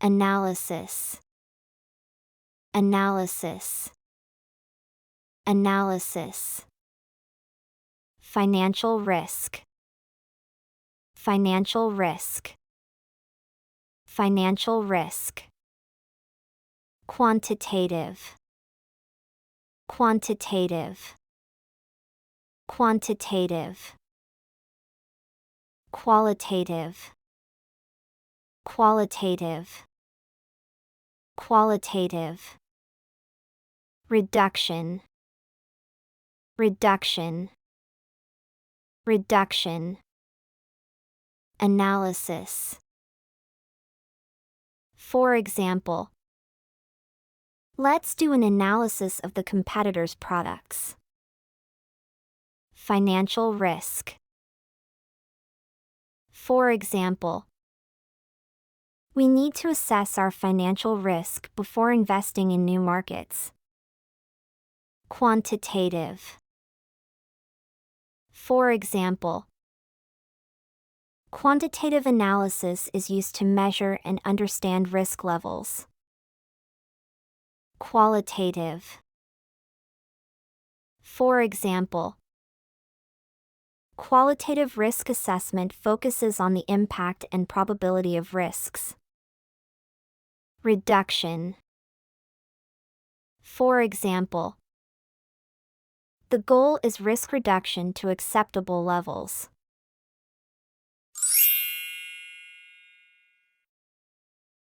analysis, analysis, analysis. Financial risk, financial risk, financial risk. Quantitative, quantitative, quantitative. Qualitative, qualitative, qualitative. Reduction, reduction, reduction. Analysis. For example, let's do an analysis of the competitor's products. Financial risk. For example, we need to assess our financial risk before investing in new markets. Quantitative. For example, quantitative analysis is used to measure and understand risk levels. Qualitative. For example, qualitative risk assessment focuses on the impact and probability of risks. Reduction. For example, the goal is risk reduction to acceptable levels.